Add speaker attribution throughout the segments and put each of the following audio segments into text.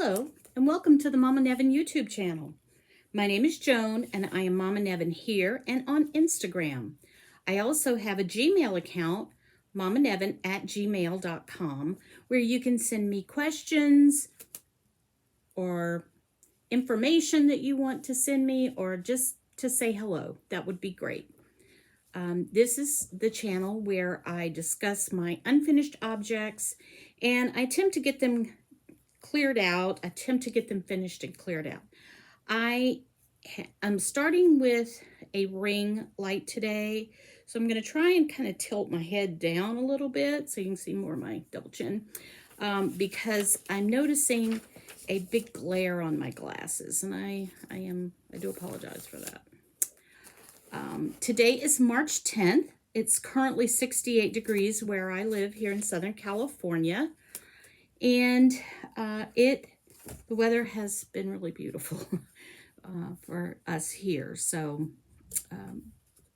Speaker 1: Hello, and welcome to the Mommanevin YouTube channel. My name is Joan, and I am Mommanevin here and on Instagram. I also have a Gmail account, mommanevin@gmail.com, where you can send me questions or information that you want to send me, or just to say hello. That would be great. This is the channel where I discuss my unfinished objects, and I attempt to get them cleared out, attempt to get them finished and cleared out. I'm starting with a ring light today, so I'm going to try and kind of tilt my head down a little bit so you can see more of my double chin, because I'm noticing a big glare on my glasses, and I do apologize for that. Today is March 10th. It's currently 68 degrees where I live here in Southern California, and the weather has been really beautiful for us here. So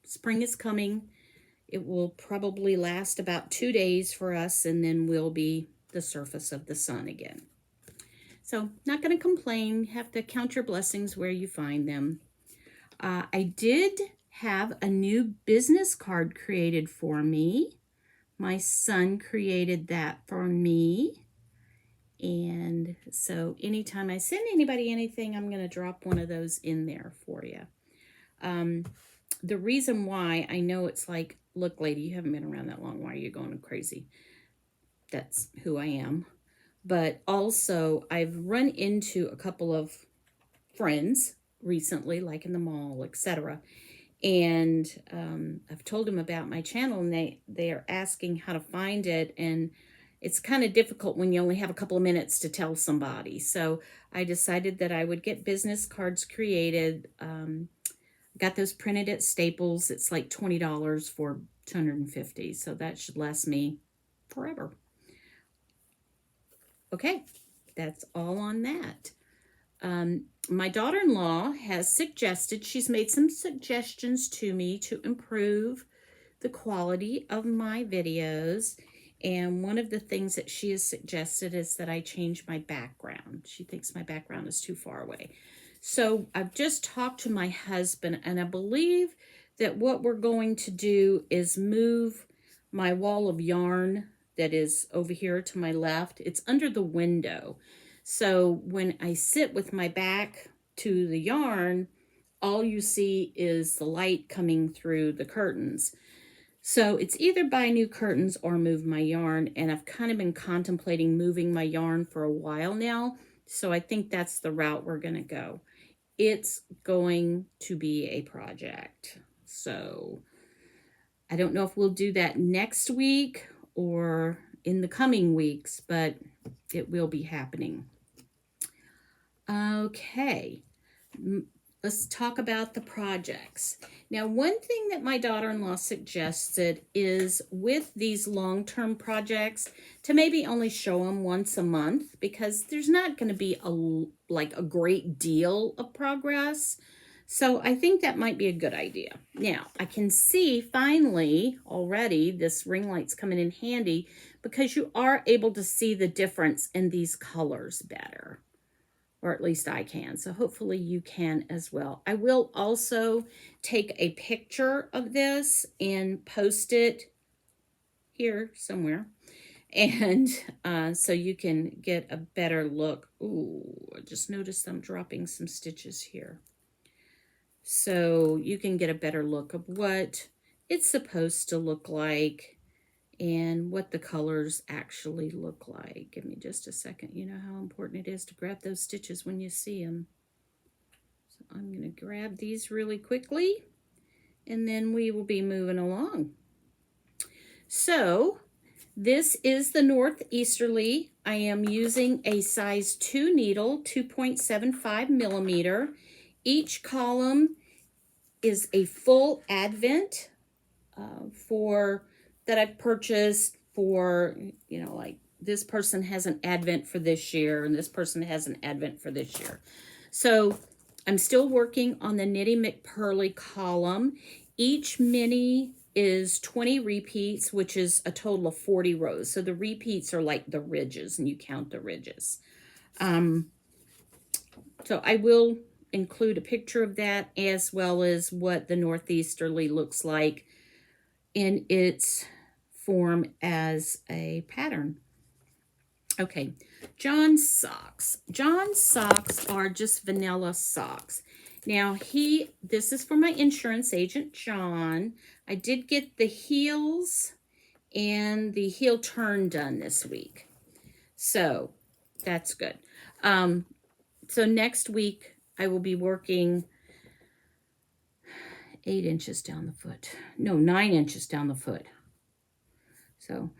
Speaker 1: spring is coming. It will probably last about 2 days for us, and then we'll be the surface of the sun again. So not going to complain. Have to count your blessings where you find them. I did have a new business card created for me. My son created that for me. And so anytime I send anybody anything, I'm going to drop one of those in there for you. The reason why, I know it's like, look, lady, you haven't been around that long. Why are you going crazy? That's who I am. But also, I've run into a couple of friends recently, like in the mall, etc. And I've told them about my channel, and they are asking how to find it. And it's kind of difficult when you only have a couple of minutes to tell somebody. So I decided that I would get business cards created. Got those printed at Staples. It's like $20 for 250. So that should last me forever. Okay, that's all on that. My daughter-in-law has suggested, she's made some suggestions to me to improve the quality of my videos. And one of the things that she has suggested is that I change my background. She thinks my background is too far away. So I've just talked to my husband, and I believe that what we're going to do is move my wall of yarn that is over here to my left. It's under the window. So when I sit with my back to the yarn, all you see is the light coming through the curtains. So it's either buy new curtains or move my yarn, and I've kind of been contemplating moving my yarn for a while now. So I think that's the route we're going to go. It's going to be a project. So I don't know if we'll do that next week or in the coming weeks, but it will be happening. Okay, let's talk about the projects. Now, one thing that my daughter-in-law suggested is with these long-term projects to maybe only show them once a month, because there's not going to be a great deal of progress. So I think that might be a good idea. Now, I can see finally already this ring light's coming in handy, because you are able to see the difference in these colors better. Or at least I can. So hopefully you can as well. I will also take a picture of this and post it here somewhere. And so you can get a better look. Ooh, I just noticed I'm dropping some stitches here. So you can get a better look of what it's supposed to look like and what the colors actually look like. Give me just a second. You know how important it is to grab those stitches when you see them. So I'm going to grab these really quickly, and then we will be moving along. So this is the northeasterly. I am using a size 2 needle, 2.75 millimeter. Each column is a full advent that I've purchased for, you know, like this person has an advent for this year and this person has an advent for this year. So I'm still working on the Knitty McPurley column. Each mini is 20 repeats, which is a total of 40 rows. So the repeats are like the ridges, and you count the ridges. So I will include a picture of that as well as what the northeasterly looks like in its form as a pattern. Okay, John's socks. John's socks are just vanilla socks. Now this is for my insurance agent, John. I did get the heels and the heel turn done this week. So that's good. So next week I will be working 8 inches down the foot. No, 9 inches down the foot. So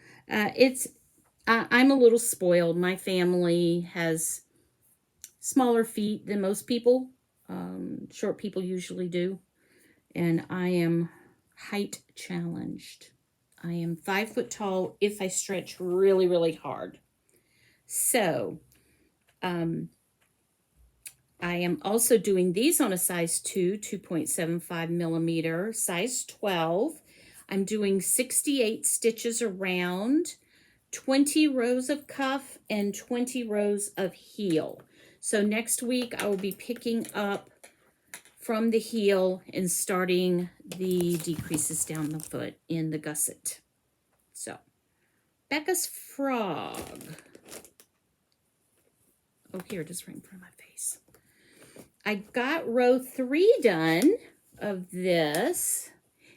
Speaker 1: I'm a little spoiled. My family has smaller feet than most people. Short people usually do. And I am height challenged. I am 5 foot tall if I stretch really, really hard. So, I am also doing these on a size 2, 2.75 millimeter, size 12. I'm doing 68 stitches around, 20 rows of cuff, and 20 rows of heel. So next week I will be picking up from the heel and starting the decreases down the foot in the gusset. So, Becca's frog. Oh, here it is right in front of my face. I got row 3 done of this,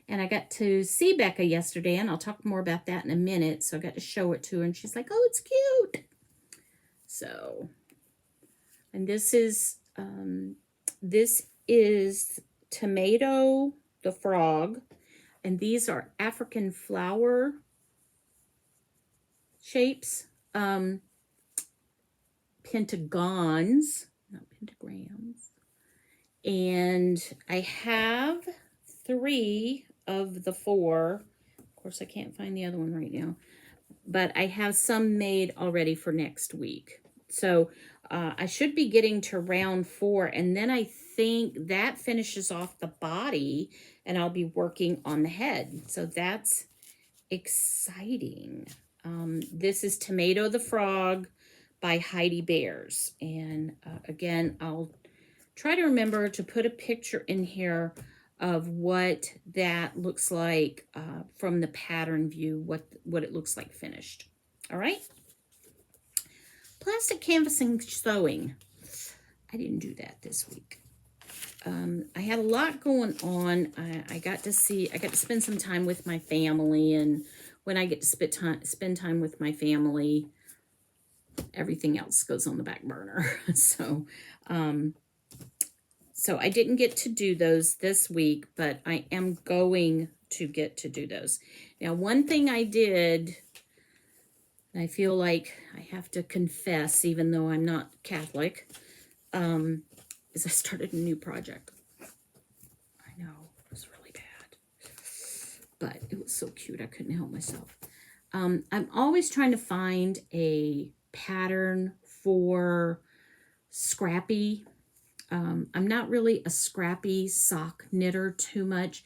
Speaker 1: and I got to see Becca yesterday, and I'll talk more about that in a minute. So I got to show it to her, and she's like, oh, it's cute. So, and this is Tomato the frog, and these are African flower shapes, pentagons, not pentagrams. And I have 3 of the 4. Of course, I can't find the other one right now, but I have some made already for next week. So I should be getting to round 4, and then I think that finishes off the body, and I'll be working on the head. So that's exciting. This is Tomato the Frog by Heidi Bears. And again, I'll try to remember to put a picture in here of what that looks like from the pattern view, what it looks like finished. All right. Plastic canvassing sewing. I didn't do that this week. I had a lot going on. I got to spend some time with my family, and when I get to spend time with my family, everything else goes on the back burner. So I didn't get to do those this week, but I am going to get to do those. Now, one thing I did, and I feel like I have to confess, even though I'm not Catholic, is I started a new project. I know, it was really bad, but it was so cute, I couldn't help myself. I'm always trying to find a pattern for scrappy. I'm not really a scrappy sock knitter too much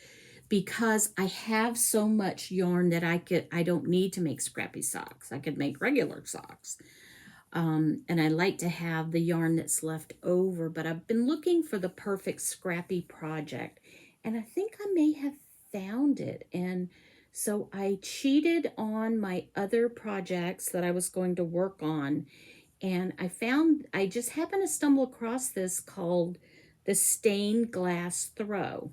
Speaker 1: because I have so much yarn that I don't need to make scrappy socks. I could make regular socks. And I like to have the yarn that's left over, but I've been looking for the perfect scrappy project, and I think I may have found it. And so I cheated on my other projects that I was going to work on, and I just happened to stumble across this called the stained glass throw.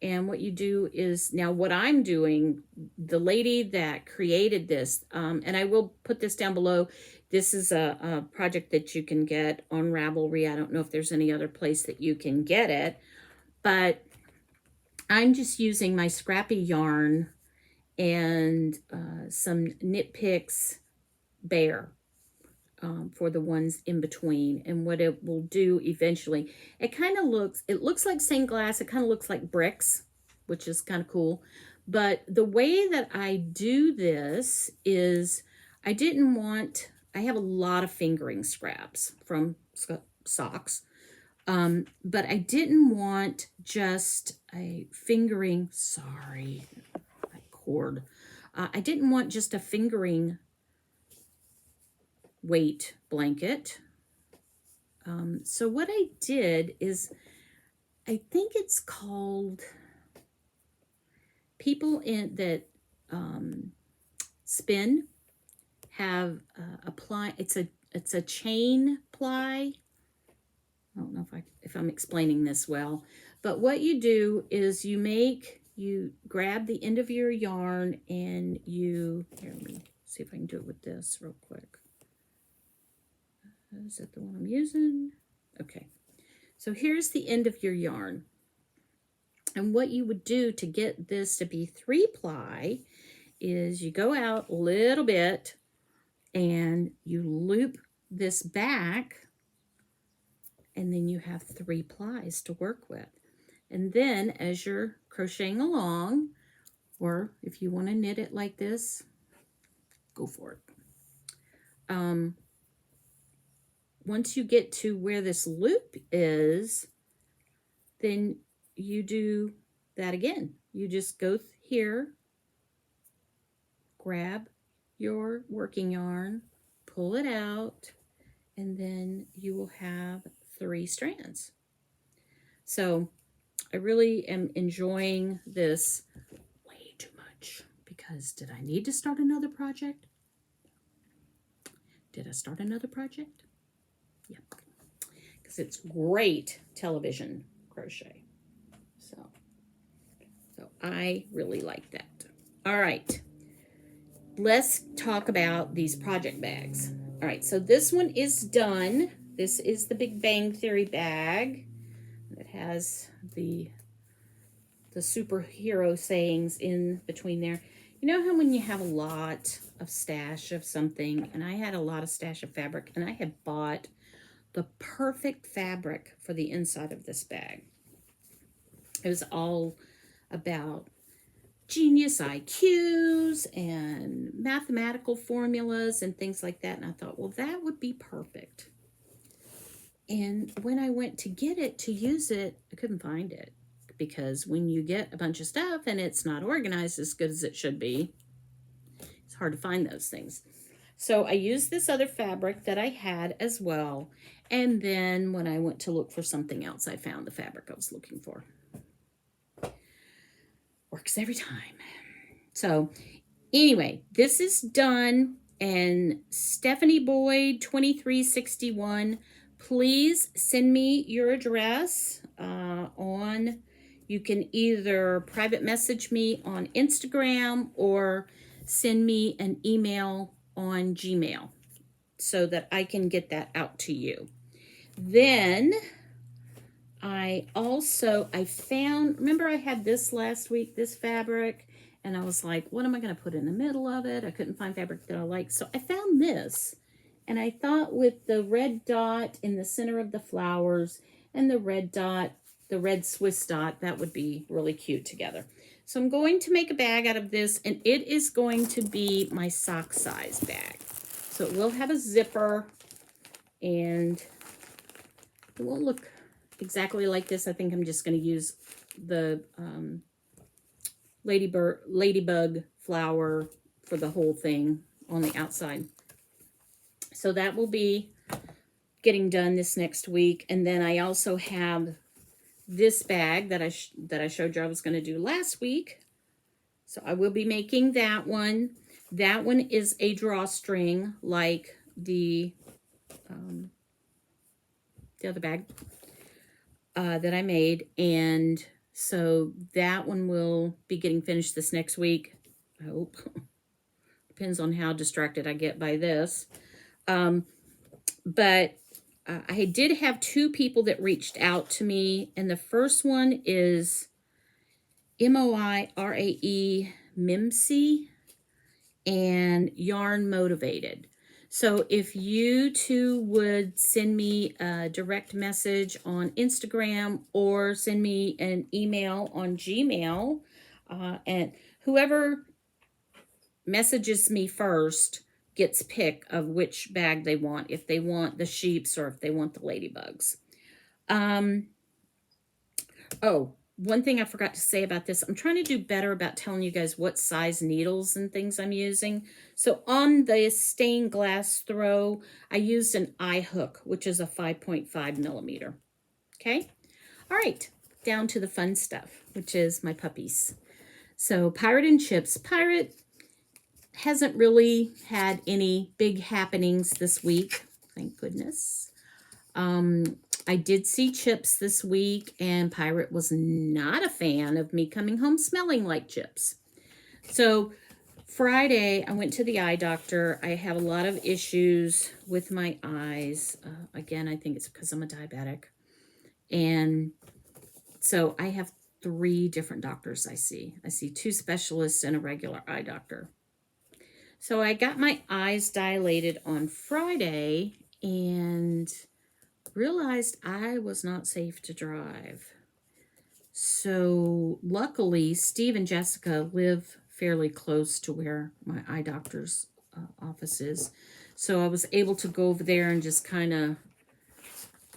Speaker 1: And what you do is, now what I'm doing, the lady that created this, and I will put this down below. This is a project that you can get on Ravelry. I don't know if there's any other place that you can get it, but I'm just using my scrappy yarn and some Knit Picks Bear for the ones in between. And what it will do eventually, it looks like stained glass. It kind of looks like bricks, which is kind of cool. But the way that I do this is I have a lot of fingering scraps from socks. But I didn't want just a fingering, sorry, my cord. I didn't want just a fingering weight blanket. So what I did is, I think it's called people that spin have apply. It's a chain ply. I don't know if I'm explaining this well, but what you do is you grab the end of your yarn and here, let me see if I can do it with this real quick. Is that the one I'm using? Okay. So here's the end of your yarn. And what you would do to get this to be 3-ply is you go out a little bit and you loop this back, and then you have 3 plies to work with. And then as you're crocheting along, or if you want to knit it like this, go for it. Once you get to where this loop is, then you do that again. You just go here, grab your working yarn, pull it out, and then you will have 3 strands. So I really am enjoying this way too much, because did I need to start another project? Did I start another project? Yep. Because it's great television crochet. So I really like that. All right. Let's talk about these project bags. All right, so this one is done. This is the Big Bang Theory bag that has the superhero sayings in between there. You know how when you have a lot of stash of something, and I had a lot of stash of fabric, and I had bought the perfect fabric for the inside of this bag. It was all about genius IQs and mathematical formulas and things like that. And I thought, well, that would be perfect. And when I went to get it, to use it, I couldn't find it. Because when you get a bunch of stuff and it's not organized as good as it should be, it's hard to find those things. So I used this other fabric that I had as well. And then when I went to look for something else, I found the fabric I was looking for. Works every time. So anyway, this is done. And Stephanie Boyd 2361, please send me your address you can either private message me on Instagram or send me an email on Gmail so that I can get that out to you. Then I found, remember I had this last week, this fabric, and I was like, what am I going to put in the middle of it? I couldn't find fabric that I like. So I found this, and I thought with the red dot in the center of the flowers and the red dot, the red Swiss dot, that would be really cute together. So I'm going to make a bag out of this, and it is going to be my sock size bag. So it will have a zipper, and it won't look exactly like this. I think I'm just going to use the ladybug flower for the whole thing on the outside. So that will be getting done this next week. And then I also have this bag that I showed you I was going to do last week. So I will be making that one. That one is a drawstring like the other bag that I made. And so that one will be getting finished this next week, I hope. Depends on how distracted I get by this. But I did have 2 people that reached out to me, and the first one is Moirae Mimsy and Yarn Motivated. So if you 2 would send me a direct message on Instagram or send me an email on Gmail, and whoever messages me first gets pick of which bag they want, if they want the sheeps or if they want the ladybugs. Oh, one thing I forgot to say about this, I'm trying to do better about telling you guys what size needles and things I'm using. So on the stained glass throw, I used an eye hook, which is a 5.5 millimeter. Okay. All right. Down to the fun stuff, which is my puppies. So Pirate and Chips. Pirate hasn't really had any big happenings this week. Thank goodness. I did see Chips this week, and Pirate was not a fan of me coming home smelling like Chips. So Friday, I went to the eye doctor. I have a lot of issues with my eyes. Again, I think it's because I'm a diabetic. And so I have 3 different doctors I see. I see 2 specialists and a regular eye doctor. So I got my eyes dilated on Friday and realized I was not safe to drive. So luckily, Steve and Jessica live fairly close to where my eye doctor's office is. So I was able to go over there and just kind of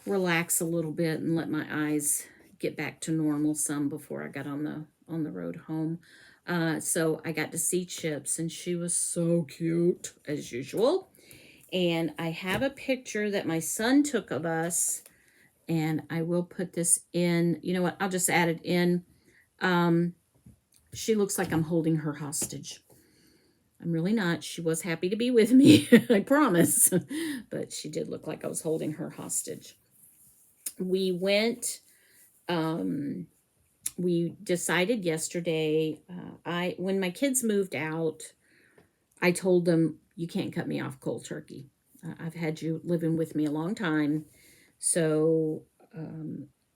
Speaker 1: relax a little bit and let my eyes get back to normal some before I got on the road home. So I got to see Chips, and she was so cute as usual. And I have a picture that my son took of us, and I will put this in. You know what? I'll just add it in. She looks like I'm holding her hostage. I'm really not. She was happy to be with me, I promise. But she did look like I was holding her hostage. We went, we decided yesterday, when my kids moved out, I told them, you can't cut me off cold turkey. I've had you living with me a long time, so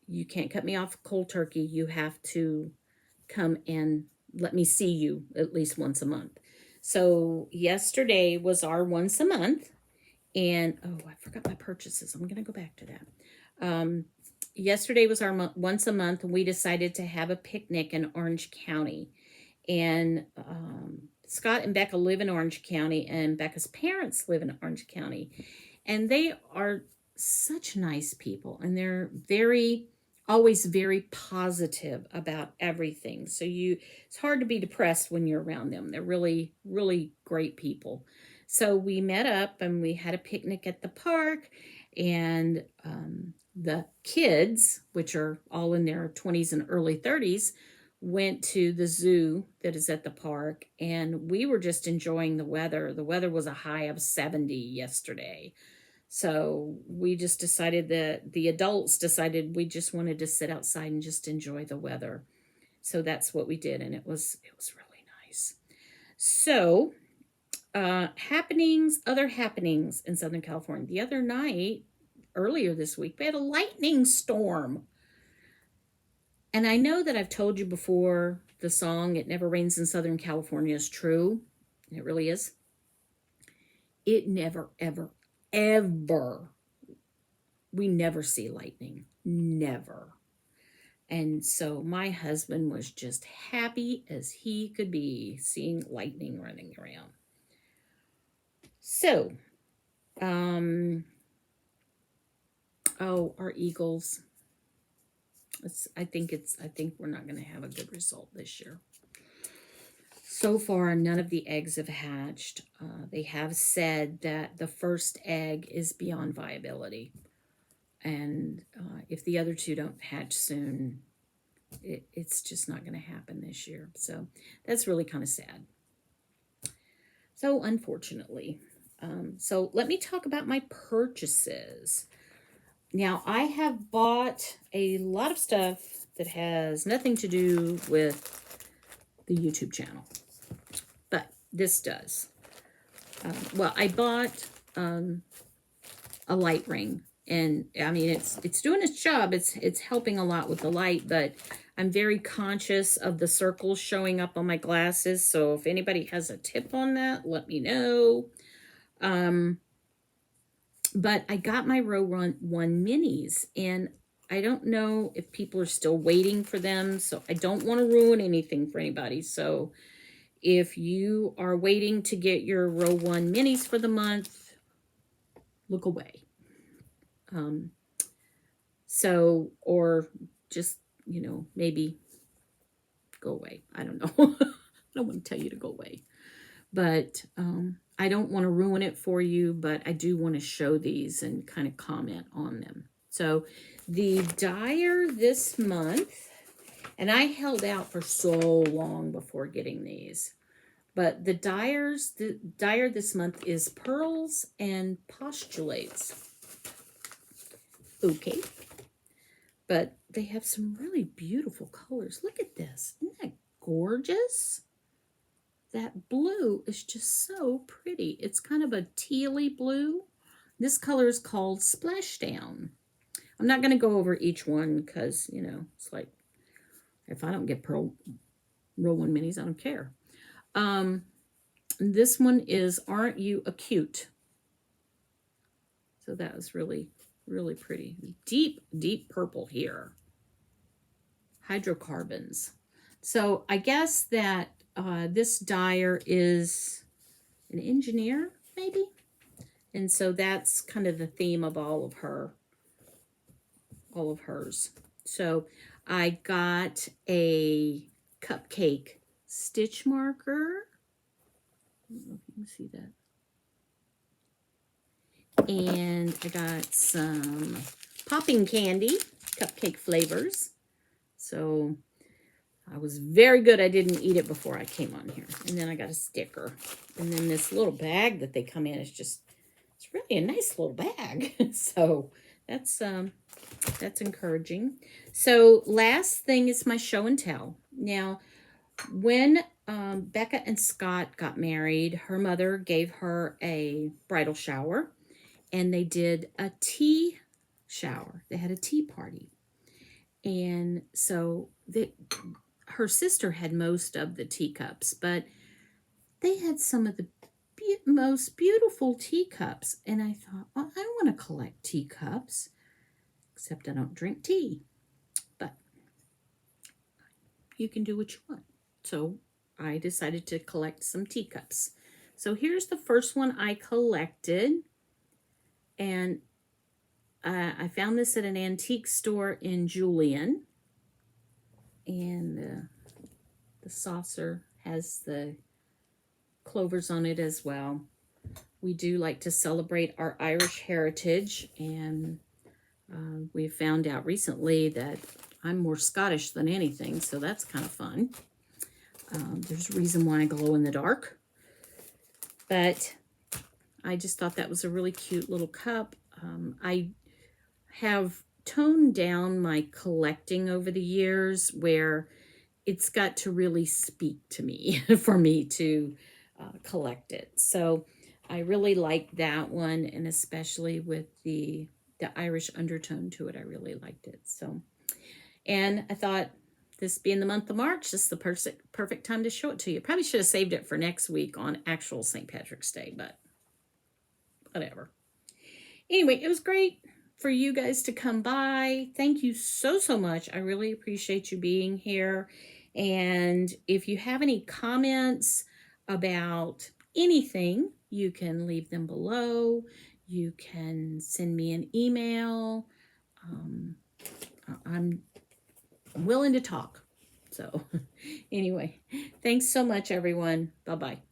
Speaker 1: you can't cut me off cold turkey. You have to come and let me see you at least once a month. So yesterday was our once a month, and oh, I forgot my purchases. I'm going to go back to that. Yesterday was our once a month, and we decided to have a picnic in Orange County. And Scott and Becca live in Orange County, and Becca's parents live in Orange County. And they are such nice people, and they're always very positive about everything. So it's hard to be depressed when you're around them. They're really, really great people. So we met up and we had a picnic at the park, and the kids, which are all in their 20s and early 30s, went to the zoo that is at the park, and we were just enjoying the weather. The weather was a high of 70 yesterday. So we just decided that the adults decided we just wanted to sit outside and just enjoy the weather. So that's what we did, and it was really nice. So other happenings in Southern California. The other night, earlier this week, we had a lightning storm. And I know that I've told you before, the song "It Never Rains in Southern California" is true. It really is. It never, ever, ever, we never see lightning. Never. And so my husband was just happy as he could be seeing lightning running around. So, our Eagles. I think we're not going to have a good result this year. So far, none of the eggs have hatched. They have said that the first egg is beyond viability. And if the other 2 don't hatch soon, it's just not going to happen this year. So that's really kind of sad. So unfortunately. So let me talk about my purchases. Now, I have bought a lot of stuff that has nothing to do with the YouTube channel, but this does. Well, I bought a light ring, and I mean, it's doing its job. It's helping a lot with the light, but I'm very conscious of the circles showing up on my glasses. So if anybody has a tip on that, let me know. But I got my Row 1 minis, and I don't know if people are still waiting for them, so I don't want to ruin anything for anybody. So if you are waiting to get your Row 1 minis for the month, look away. Or just you know, maybe go away. I don't know. I don't want to tell you to go away. But I don't want to ruin it for you, but I do want to show these and kind of comment on them. So the dyer this month, and I held out for so long before getting these, but the dyer this month is Pearls and Postulates. Okay. But they have some really beautiful colors. Look at this. Isn't that gorgeous? That blue is just so pretty. It's kind of a tealy blue. This color is called Splashdown. I'm not going to go over each one because, you know, it's like, if I don't get Pearl Roll-On Minis, I don't care. This one is Aren't You a Cute? So that was really, really pretty. Deep, deep purple here. Hydrocarbons. So I guess that this dyer is an engineer, maybe? And so that's kind of the theme of all of hers. So I got a cupcake stitch marker. I don't know if you can see that. And I got some popping candy, cupcake flavors. So I was very good. I didn't eat it before I came on here. And then I got a sticker. And then this little bag that they come in is just, it's really a nice little bag. So that's encouraging. So last thing is my show and tell. Now, when Becca and Scott got married, her mother gave her a bridal shower. And they did a tea shower. They had a tea party. And so her sister had most of the teacups, but they had some of the most beautiful teacups. And I thought, well, I don't want to collect teacups, except I don't drink tea. But you can do what you want. So I decided to collect some teacups. So here's the first one I collected. And I found this at an antique store in Julian. And the saucer has the clovers on it as well. We do like to celebrate our Irish heritage. And we found out recently that I'm more Scottish than anything. So that's kind of fun. There's a reason why I glow in the dark. But I just thought that was a really cute little cup. I have toned down my collecting over the years where it's got to really speak to me for me to collect it. So I really like that one, and especially with the Irish undertone to it, I really liked it. So, and I thought, this being the month of March, this is the perfect time to show it to you. Probably should have saved it for next week on actual St. Patrick's Day, but whatever. Anyway, it was great for you guys to come by. Thank you so, so much. I really appreciate you being here. And if you have any comments about anything, you can leave them below. You can send me an email. I'm willing to talk. So anyway, thanks so much, everyone. Bye-bye.